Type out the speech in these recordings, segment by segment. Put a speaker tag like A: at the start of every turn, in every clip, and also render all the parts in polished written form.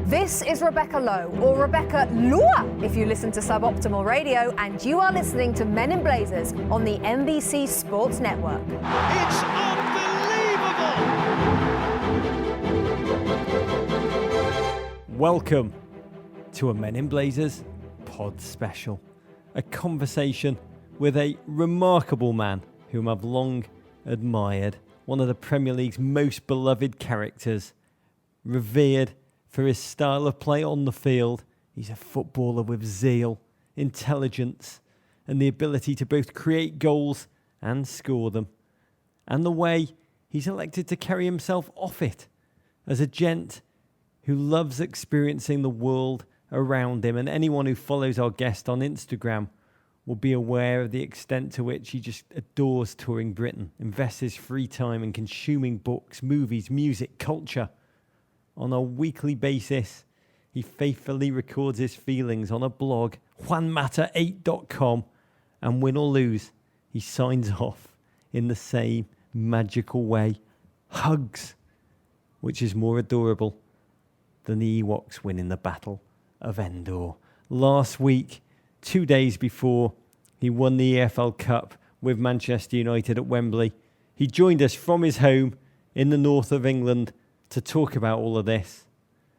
A: This is Rebecca Lowe, or Rebecca Lua if you listen to Suboptimal Radio, and you are listening to Men in Blazers on the NBC Sports Network.
B: It's unbelievable!
C: Welcome to a Men in Blazers pod special. A conversation with a remarkable man whom I've long admired. One of the Premier League's most beloved characters, revered for his style of play on the field. He's a footballer with zeal, intelligence, and the ability to both create goals and score them. And the way he's elected to carry himself off it as a gent who loves experiencing the world around him. And anyone who follows our guest on Instagram will be aware of the extent to which he just adores touring Britain, invests his free time in consuming books, movies, music, culture. On a weekly basis, he faithfully records his feelings on a blog, juanmata8.com, and win or lose, he signs off in the same magical way. Hugs, which is more adorable than the Ewoks winning the Battle of Endor. Last week, 2 days before he won the EFL Cup with Manchester United at Wembley, he joined us from his home in the north of England to talk about all of this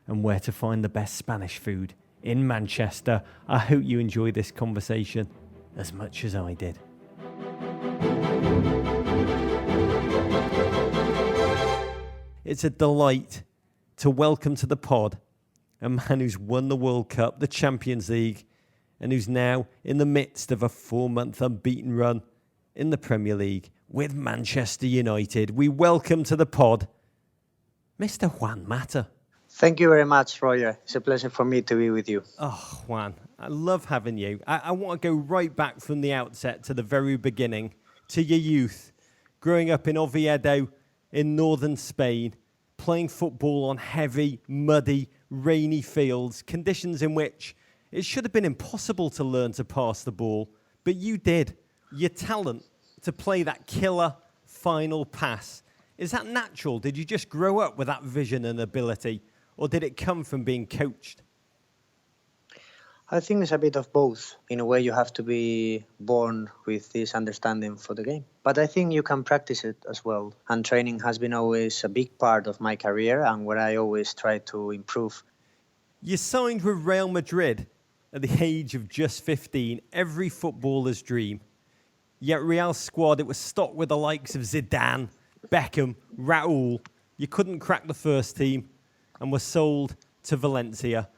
C: and where to find the best Spanish food in Manchester. I hope you enjoyed this conversation as much as I did. It's a delight to welcome to the pod a man who's won the World Cup, the Champions League, and who's now in the midst of a 4-month unbeaten run in the Premier League with Manchester United. We welcome to the pod Mr. Juan Mata.
D: Thank you very much, Roger. It's a pleasure for me to be with you.
C: Oh, Juan, I love having you. I want to go right back from the outset to the very beginning, to your youth, growing up in Oviedo in northern Spain, playing football on heavy, muddy, rainy fields, conditions in which it should have been impossible to learn to pass the ball, but you did. Your talent to play that killer final pass. Is that natural? Did you just grow up with that vision and ability, or did it come from being coached?
D: I think it's a bit of both. In a way, you have to be born with this understanding for the game. But I think you can practice it as well. And training has been always a big part of my career and where I always try to improve.
C: You signed with Real Madrid at the age of just 15, every footballer's dream. Yet Real's squad, it was stocked with the likes of Zidane, Beckham, Raul. You couldn't crack the first team and were sold to Valencia.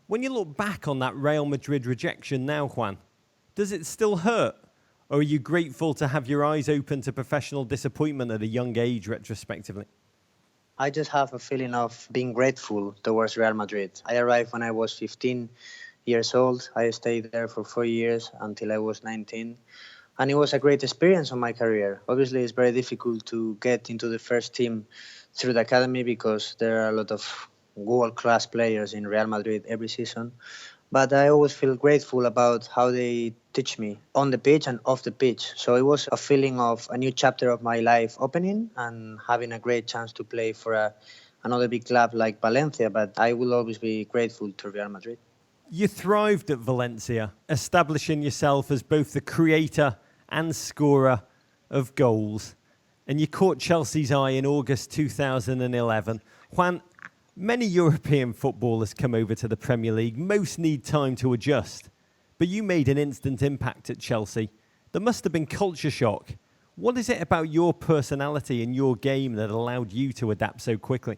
C: When you look back on that Real Madrid rejection now, Juan, does it still hurt? Or are you grateful to have your eyes open to professional disappointment at a young age, retrospectively?
D: I just have a feeling of being grateful towards Real Madrid. I arrived when I was 15 years old. I stayed there for 4 years until I was 19. And it was a great experience on my career. Obviously, it's very difficult to get into the first team through the academy because there are a lot of world-class players in Real Madrid every season. But I always feel grateful about how they teach me on the pitch and off the pitch. So it was a feeling of a new chapter of my life opening and having a great chance to play for another big club like Valencia. But I will always be grateful to Real Madrid.
C: You thrived at Valencia, establishing yourself as both the creator and scorer of goals. And you caught Chelsea's eye in August 2011. Juan, many European footballers come over to the Premier League. Most need time to adjust. But you made an instant impact at Chelsea. There must have been culture shock. What is it about your personality and your game that allowed you to adapt so quickly?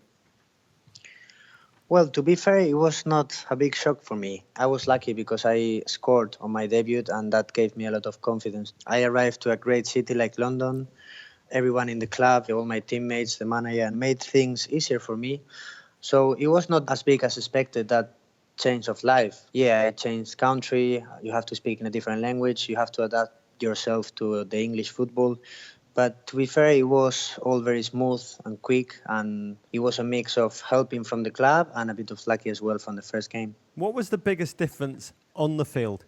D: Well, to be fair, it was not a big shock for me. I was lucky because I scored on my debut and that gave me a lot of confidence. I arrived to a great city like London. Everyone in the club, all my teammates, the manager, made things easier for me. So it was not as big as expected, that change of life. Yeah, I changed country. You have to speak in a different language. You have to adapt yourself to the English football. But to be fair, it was all very smooth and quick, and it was a mix of helping from the club and a bit of lucky as well from the first game.
C: What was the biggest difference on the field?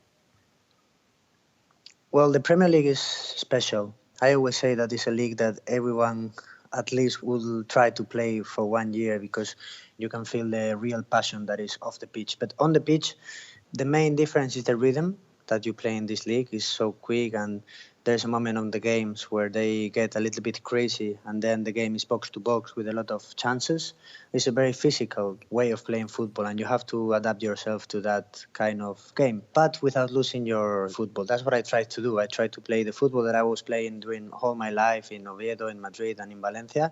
D: Well, the Premier League is special. I always say that it's a league that everyone at least will try to play for 1 year because you can feel the real passion that is off the pitch. But on the pitch, the main difference is the rhythm that you play in this league is so quick, and there's a moment on the games where they get a little bit crazy, and then the game is box to box with a lot of chances. It's a very physical way of playing football, and you have to adapt yourself to that kind of game, but without losing your football. That's what I try to do. I try to play the football that I was playing during all my life in Oviedo, in Madrid, and in Valencia,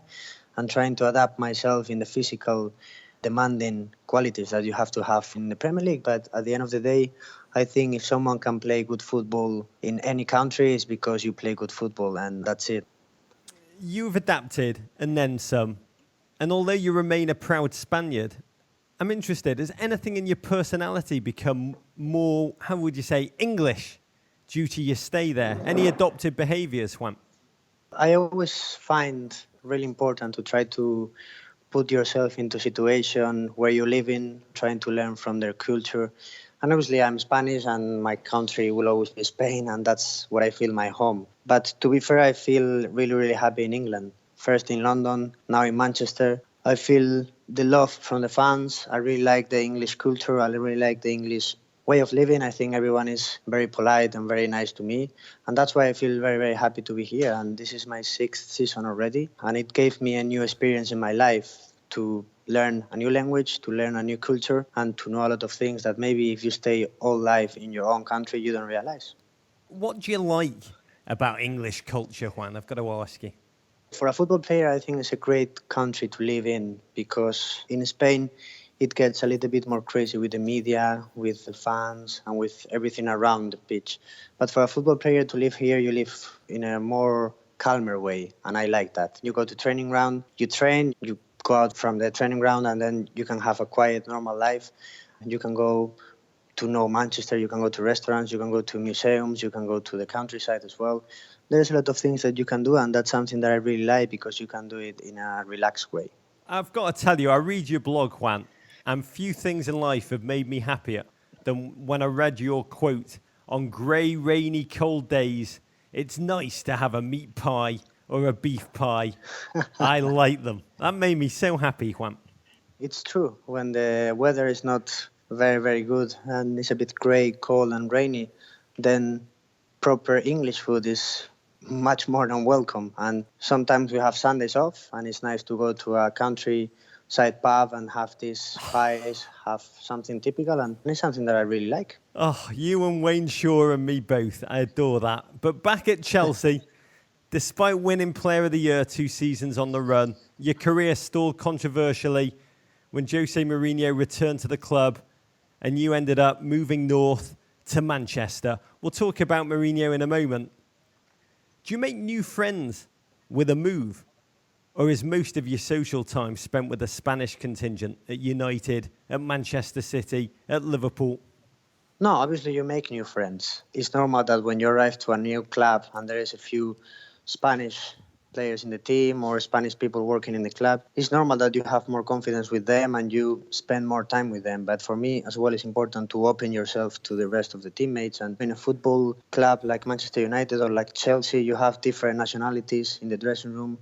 D: and trying to adapt myself in the physical demanding qualities that you have to have in the Premier League. But at the end of the day, I think if someone can play good football in any country, it's because you play good football, and that's it.
C: You've adapted and then some. And although you remain a proud Spaniard, I'm interested, has anything in your personality become more, how would you say, English due to your stay there? Any adopted behaviours, Juan?
D: I always find really important to try to put yourself into a situation where you live in, trying to learn from their culture. And obviously I'm Spanish and my country will always be Spain, and that's what I feel my home. But to be fair, I feel really, really happy in England. First in London, now in Manchester. I feel the love from the fans. I really like the English culture. I really like the English way of living. I think everyone is very polite and very nice to me. And that's why I feel very, very happy to be here. And this is my 6th season already. And it gave me a new experience in my life to learn a new language, to learn a new culture, and to know a lot of things that maybe if you stay all life in your own country, you don't realize.
C: What do you like about English culture, Juan? I've got to ask you.
D: For a football player, I think it's a great country to live in because in Spain, it gets a little bit more crazy with the media, with the fans, and with everything around the pitch. But for a football player to live here, you live in a more calmer way, and I like that. You go to training ground, you train, you go out from the training ground, and then you can have a quiet, normal life. You can go to know Manchester, you can go to restaurants, you can go to museums, you can go to the countryside as well. There's a lot of things that you can do, and that's something that I really like because you can do it in a relaxed way.
C: I've got to tell you, I read your blog, Juan, and few things in life have made me happier than when I read your quote, "On grey, rainy, cold days, it's nice to have a meat pie or a beef pie. I like them." That made me so happy, Juan.
D: It's true. When the weather is not very, very good and it's a bit grey, cold and rainy, then proper English food is much more than welcome. And sometimes we have Sundays off, and it's nice to go to a countryside pub and have these pies, have something typical, and it's something that I really like.
C: Oh, you and Wayne Shaw and me both. I adore that. But back at Chelsea, despite winning Player of the Year 2 seasons on the run, your career stalled controversially when Jose Mourinho returned to the club and you ended up moving north to Manchester. We'll talk about Mourinho in a moment. Do you make new friends with a move? Or is most of your social time spent with the Spanish contingent at United, at Manchester City, at Liverpool?
D: No, obviously you make new friends. It's normal that when you arrive to a new club and there is a few Spanish players in the team or Spanish people working in the club, it's normal that you have more confidence with them and you spend more time with them. But for me as well, it's important to open yourself to the rest of the teammates. And in a football club like Manchester United or like Chelsea, you have different nationalities in the dressing room.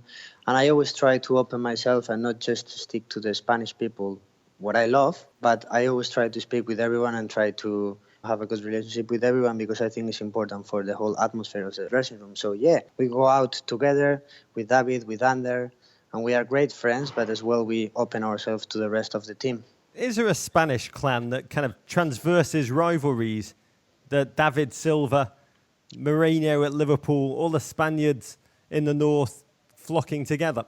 D: And I always try to open myself and not just stick to the Spanish people, what I love, but I always try to speak with everyone and try to have a good relationship with everyone because I think it's important for the whole atmosphere of the dressing room. So yeah, we go out together with David, with Ander, and we are great friends, but as well we open ourselves to the rest of the team.
C: Is there a Spanish clan that kind of transverses rivalries? That David Silva, Mourinho at Liverpool, all the Spaniards in the north flocking together?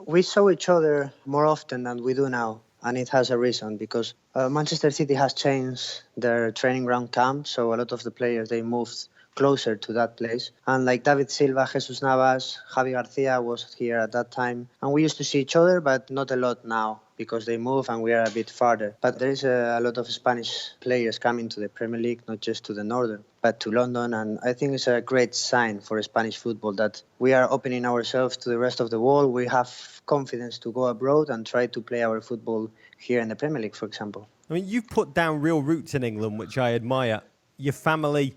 D: We saw each other more often than we do now. And it has a reason because Manchester City has changed their training ground camp. So a lot of the players, they moved closer to that place. And like David Silva, Jesus Navas, Javi Garcia was here at that time. And we used to see each other, but not a lot now because they move and we are a bit farther. But there is a lot of Spanish players coming to the Premier League, not just to the northern, but to London. And I think it's a great sign for Spanish football that we are opening ourselves to the rest of the world. We have confidence to go abroad and try to play our football here in the Premier League, for example.
C: I mean, you've put down real roots in England, which I admire. Your family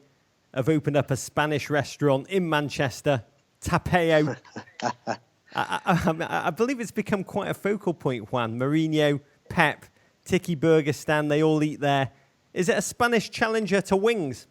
C: have opened up a Spanish restaurant in Manchester, Tapeo. I believe it's become quite a focal point, Juan. Mourinho, Pep, Tiki Burgerstan, they all eat there. Is it a Spanish challenger to wings?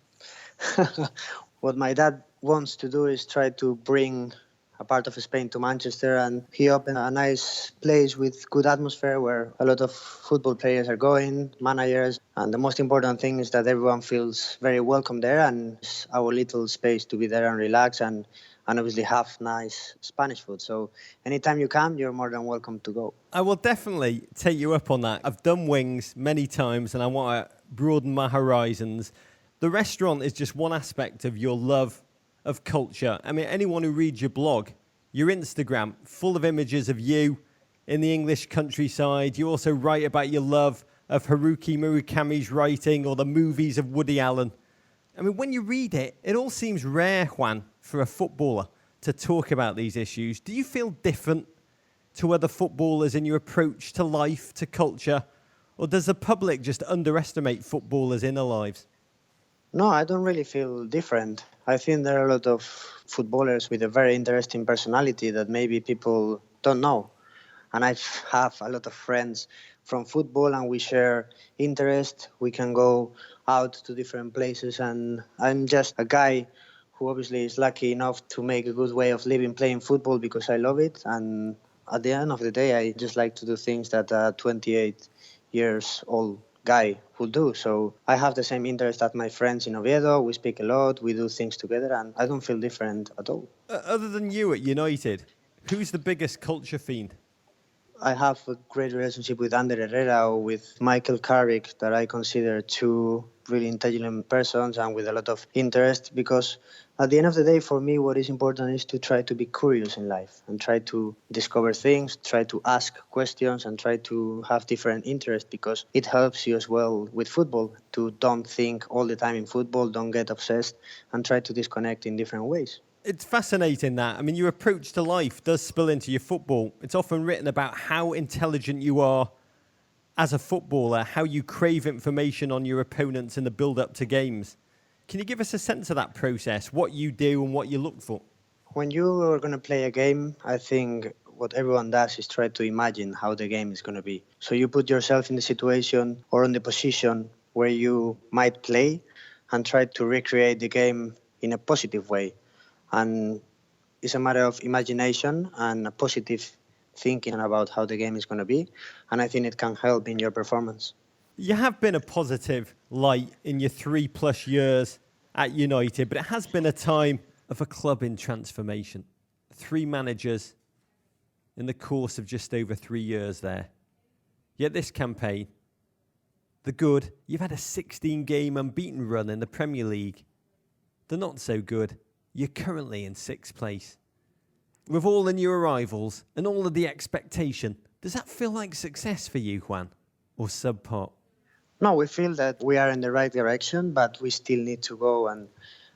D: What my dad wants to do is try to bring a part of Spain to Manchester, and he opened a nice place with good atmosphere where a lot of football players are going, managers, and the most important thing is that everyone feels very welcome there, and it's our little space to be there and relax and obviously have nice Spanish food. So anytime you come, you're more than welcome to go.
C: I will definitely take you up on that. I've done wings many times and I want to broaden my horizons. The restaurant is just one aspect of your love of culture. I mean, anyone who reads your blog, your Instagram, full of images of you in the English countryside. You also write about your love of Haruki Murakami's writing or the movies of Woody Allen. I mean, when you read it, it all seems rare, Juan, for a footballer to talk about these issues. Do you feel different to other footballers in your approach to life, to culture? Or does the public just underestimate footballers' inner lives?
D: No, I don't really feel different. I think there are a lot of footballers with a very interesting personality that maybe people don't know. And I have a lot of friends from football and we share interest. We can go out to different places, and I'm just a guy who obviously is lucky enough to make a good way of living playing football because I love it. And at the end of the day, I just like to do things that a 28 years old guy would do. So I have the same interest as my friends in Oviedo. We speak a lot, we do things together, and I don't feel different at all.
C: Other than you at United, who's the biggest culture fiend?
D: I have a great relationship with Ander Herrera or with Michael Carrick, that I consider two really intelligent persons and with a lot of interest, because at the end of the day, for me, what is important is to try to be curious in life and try to discover things, try to ask questions and try to have different interests, because it helps you as well with football to don't think all the time in football, don't get obsessed and try to disconnect in different ways.
C: It's fascinating that. I mean, your approach to life does spill into your football. It's often written about how intelligent you are as a footballer, how you crave information on your opponents in the build-up to games. Can you give us a sense of that process, what you do and what you look for?
D: When you are going to play a game, I think what everyone does is try to imagine how the game is going to be. So you put yourself in the situation or in the position where you might play and try to recreate the game in a positive way. And it's a matter of imagination and a positive thinking about how the game is going to be. And I think it can help in your performance.
C: You have been a positive light in your 3+ years at United, but it has been a time of a club in transformation. 3 managers in the course of just over 3 years there. Yet this campaign, the good, you've had a 16-game unbeaten run in the Premier League. The not so good, you're currently in 6th place. With all the new arrivals and all of the expectation, does that feel like success for you, Juan, or subpar?
D: No, we feel that we are in the right direction, but we still need to go and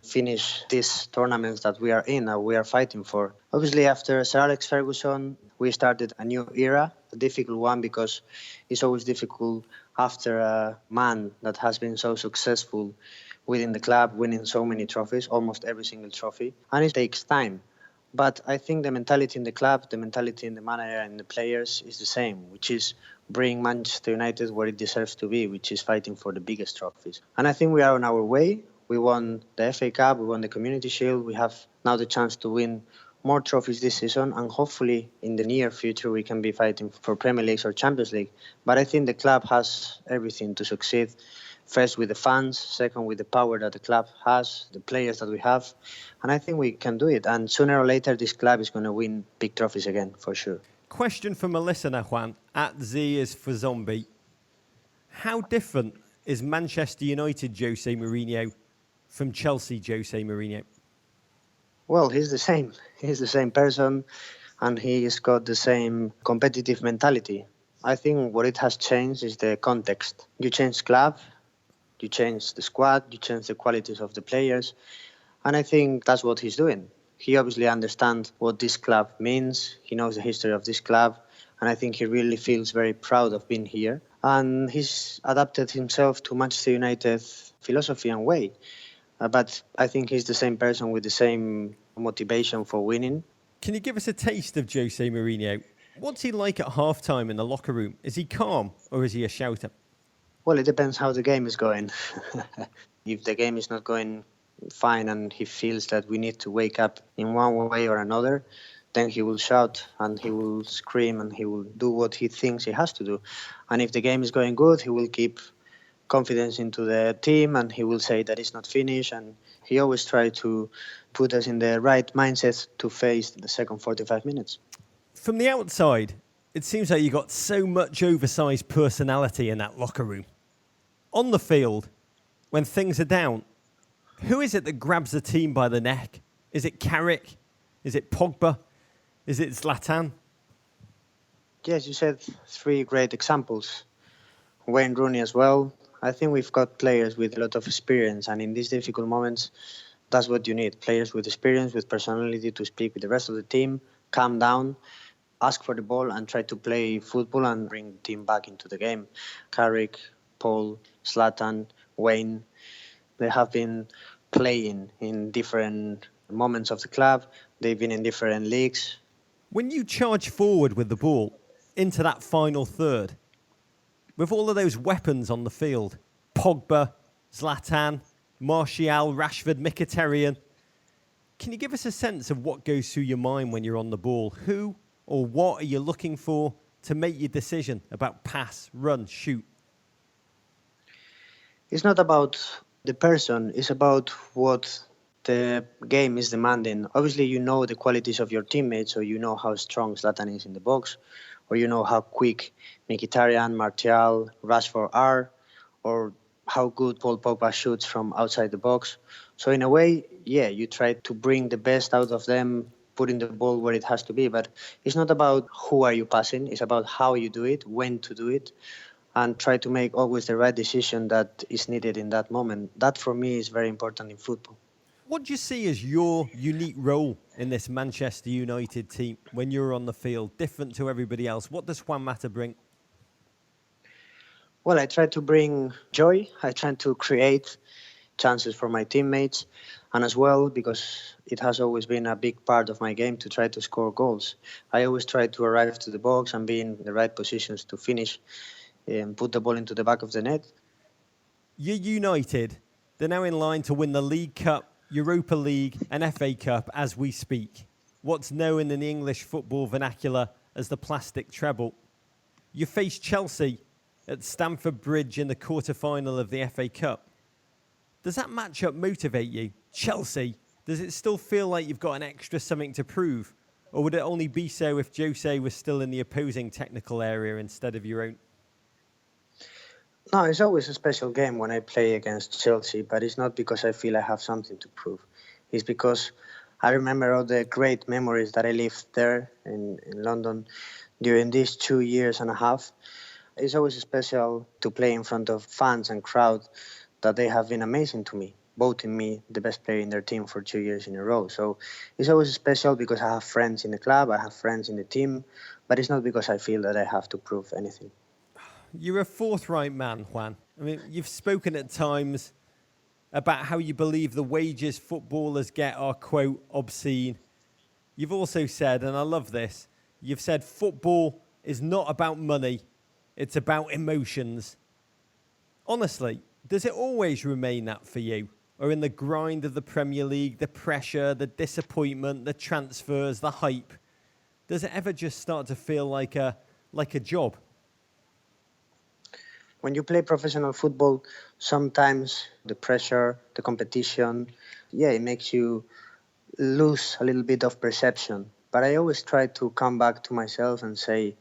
D: finish these tournaments that we are in and we are fighting for. Obviously, after Sir Alex Ferguson, we started a new era, a difficult one, because it's always difficult after a man that has been so successful within the club, winning so many trophies, almost every single trophy, and it takes time. But I think the mentality in the club, the mentality in the manager and the players is the same, which is bring Manchester United where it deserves to be, which is fighting for the biggest trophies. And I think we are on our way. We won the FA Cup, we won the Community Shield, we have now the chance to win more trophies this season, and hopefully in the near future we can be fighting for Premier League or Champions League. But I think the club has everything to succeed. First with the fans, second with the power that the club has, the players that we have, and I think we can do it. And sooner or later, this club is going to win big trophies again, for sure.
C: Question from a listener, Juan, at Z is for Zombie. How different is Manchester United Jose Mourinho from Chelsea Jose Mourinho?
D: Well, he's the same. He's the same person, and he's got the same competitive mentality. I think what it has changed is the context. You change club, you change the squad, you change the qualities of the players. And I think that's what he's doing. He obviously understands what this club means. He knows the history of this club. And I think he really feels very proud of being here. And he's adapted himself to Manchester United's philosophy and way. But I think he's the same person with the same motivation for winning.
C: Can you give us a taste of Jose Mourinho? What's he like at halftime in the locker room? Is he calm or is he a shouter?
D: Well, it depends how the game is going. If the game is not going fine and he feels that we need to wake up in one way or another, then he will shout and he will scream and he will do what he thinks he has to do. And if the game is going good, he will keep confidence into the team and he will say that it's not finished. And he always tries to put us in the right mindset to face the second 45 minutes.
C: From the outside, it seems like you got so much oversized personality in that locker room. On the field, when things are down, who is it that grabs the team by the neck? Is it Carrick? Is it Pogba? Is it Zlatan?
D: Yes, you said three great examples. Wayne Rooney as well. I think we've got players with a lot of experience, and in these difficult moments, that's what you need. Players with experience, with personality to speak with the rest of the team, calm down, ask for the ball, and try to play football and bring the team back into the game. Carrick, Paul, Zlatan, Wayne, they have been playing in different moments of the club. They've been in different leagues.
C: When you charge forward with the ball into that final third, with all of those weapons on the field, Pogba, Zlatan, Martial, Rashford, Mkhitaryan, can you give us a sense of what goes through your mind when you're on the ball? Who or what are you looking for to make your decision about pass, run, shoot?
D: It's not about the person, it's about what the game is demanding. Obviously, you know the qualities of your teammates, or you know how strong Zlatan is in the box, or you know how quick Mkhitaryan, Martial, Rashford are, or how good Paul Pogba shoots from outside the box. So in a way, yeah, you try to bring the best out of them, putting the ball where it has to be. But it's not about who are you passing, it's about how you do it, when to do it, and try to make always the right decision that is needed in that moment. That for me is very important in football.
C: What do you see as your unique role in this Manchester United team when you're on the field, different to everybody else? What does Juan Mata bring?
D: Well, I try to bring joy. I try to create chances for my teammates. And as well, because it has always been a big part of my game to try to score goals. I always try to arrive to the box and be in the right positions to finish and put the ball into the back of the net.
C: You're United. They're now in line to win the League Cup, Europa League and FA Cup as we speak. What's known in the English football vernacular as the plastic treble. You face Chelsea at Stamford Bridge in the quarter-final of the FA Cup. Does that matchup motivate you? Chelsea, does it still feel like you've got an extra something to prove? Or would it only be so if Jose was still in the opposing technical area instead of your own?
D: No, it's always a special game when I play against Chelsea, but it's not because I feel I have something to prove. It's because I remember all the great memories that I lived there in London during these 2 years and a half. It's always special to play in front of fans and crowd that they have been amazing to me, voting me the best player in their team for 2 years in a row. So it's always special because I have friends in the club, I have friends in the team, but it's not because I feel that I have to prove anything.
C: You're a forthright man, Juan. I mean, you've spoken at times about how you believe the wages footballers get are, quote, obscene. You've also said, and I love this, you've said football is not about money, it's about emotions. Honestly, does it always remain that for you? Or in the grind of the Premier League, the pressure, the disappointment, the transfers, the hype, does it ever just start to feel like a job?
D: When you play professional football, sometimes the pressure, the competition, it makes you lose a little bit of perception. But I always try to come back to myself and say,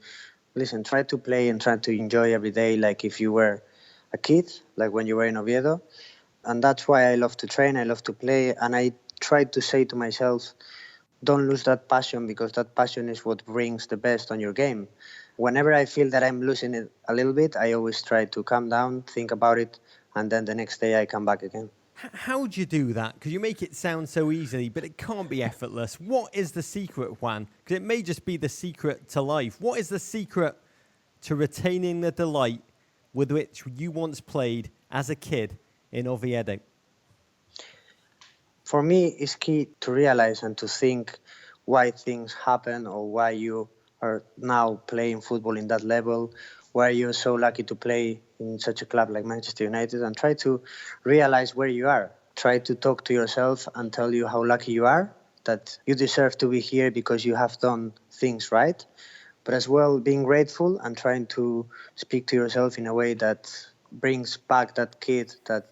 D: listen, try to play and try to enjoy every day like if you were a kid, like when you were in Oviedo. And that's why I love to train, I love to play. And I try to say to myself, don't lose that passion, because that passion is what brings the best on your game. Whenever I feel that I'm losing it a little bit, I always try to calm down, think about it, and then the next day I come back again.
C: How do you do that? Because you make it sound so easy, but it can't be effortless. What is the secret, Juan? Because it may just be the secret to life. What is the secret to retaining the delight with which you once played as a kid in Oviedo?
D: For me, it's key to realize and to think why things happen or why you are now playing football in that level, why you're so lucky to play in such a club like Manchester United, and try to realize where you are. Try to talk to yourself and tell you how lucky you are, that you deserve to be here because you have done things right, but as well being grateful and trying to speak to yourself in a way that brings back that kid that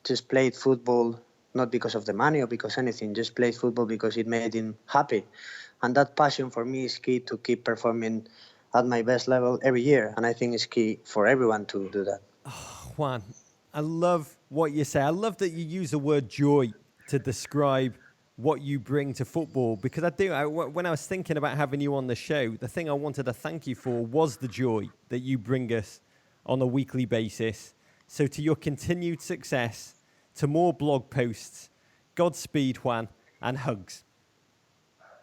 D: just played football not because of the money or because anything, just played football because it made him happy. And that passion for me is key to keep performing at my best level every year. And I think it's key for everyone to do that.
C: Juan, I love what you say. I love that you use the word joy to describe what you bring to football, because when I was thinking about having you on the show, the thing I wanted to thank you for was the joy that you bring us on a weekly basis. So to your continued success, to more blog posts, Godspeed, Juan, and hugs.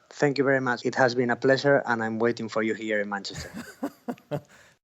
D: Thank you very much. It has been a pleasure, and I'm waiting for you here in Manchester.